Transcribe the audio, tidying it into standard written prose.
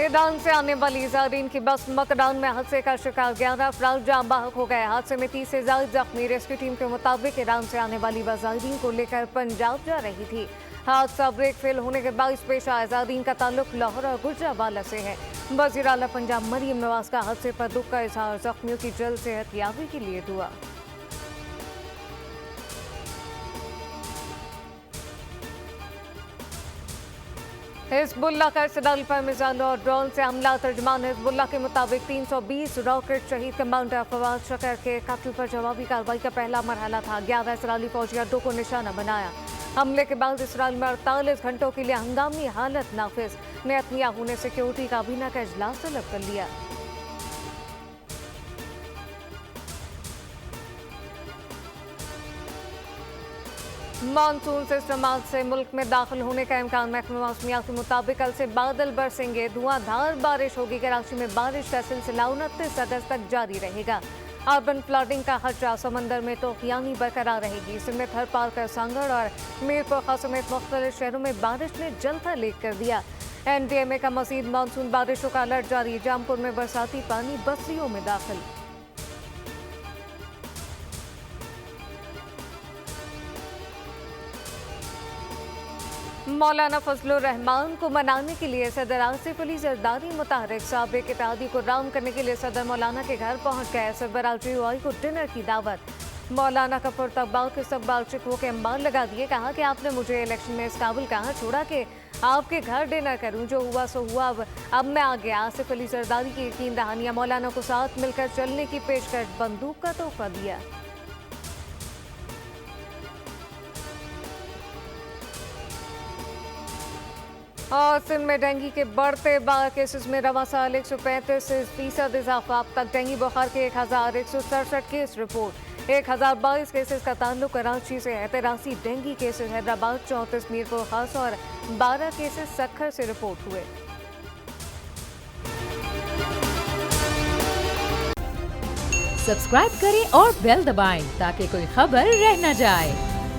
Iran से आने वाली ज़ायरीन की बस मकदान में हादसे का शिकार 11 अफराद जान बाहक हो गए। हादसे में 30 से ज्यादा जख्मी। रेस्क्यू टीम के मुताबिक ईरान से आने वाली बस ज़ायरीन को लेकर पंजाब जा रही थी। हादसा ब्रेक फेल होने के बाइस पेश आया। ज़ायरीन का ताल्लुक लाहौर और गुजरावाला से है। वज़ीर आला पंजाब मरियम नवाज का हादसे पर दुख का इजहार। जख्मियों की जल्द सेहतयाबी के लिए दुआ। हिजबुल्लाह का इसराइल पर मिसाइल और ड्रोन से हमला। तर्जमान हिजबुल्लाह के मुताबिक 320 रॉकेट शहीद कमांडर फवाद शकर के कत्ल पर जवाबी कार्रवाई का पहला मरहला था। 11 इसराइली फौजी अड्डों को निशाना बनाया। हमले के बाद इसराइल में 48 घंटों के लिए हंगामी हालत नाफिज। नेतन्याहू ने सिक्योरिटी काबीना का इजलास तलब कर लिया। मानसून सिस्टम आज से मुल्क में दाखिल होने का इम्कान। महकमा मौसमियात के मुताबिक कल से बादल बरसेंगे, धुआंधार बारिश होगी। कराची में बारिश का सिलसिला 29 अगस्त तक जारी रहेगा। अर्बन फ्लडिंग का खतरा, समंदर में तूफानी बरकरार रहेगी। इसमें थरपारकर, सांगड़ और मीरपुर खास समेत मुख्तलिफ शहरों में बारिश ने जलथा लेक कर दिया। NDMA का मजीद मानसून बारिशों का अलर्ट जारी। जामपुर में बरसाती पानी बस्तियों में दाखिल। मौलाना फजलुर रहमान को मनाने के लिए सदर आसिफ अली जरदारी मुतहरिक साबिक इत्तेहादी को राम करने के लिए सदर मौलाना के घर पहुंच गए। सरबराह GOI को डिनर की दावत। मौलाना का पुरतबाल के इस्तकबाल शिकवों के अंबार लगा दिए। कहा कि आपने मुझे इलेक्शन में इस काबिल कहाँ छोड़ा कि आपके घर डिनर करूं। जो हुआ सो हुआ, अब मैं आ गया। आसिफ अली जरदारी की यकीन दहानियां। मौलाना को साथ मिलकर चलने की पेशकश, बंदूक का तोहफा दिया। और सिंध में डेंगू के बढ़ते केसेस में रवा साल 135% इजाफा। अब तक डेंगू बुखार के 1167 केस रिपोर्ट। 1022 केसेस का ताल्लुक कराची से है। 83 डेंगू केसेस हैदराबाद, 34 मीरपुर खास और 12 केसेस सक्खर से रिपोर्ट हुए। सब्सक्राइब करें और बेल दबाएं ताकि कोई खबर रह न जाए।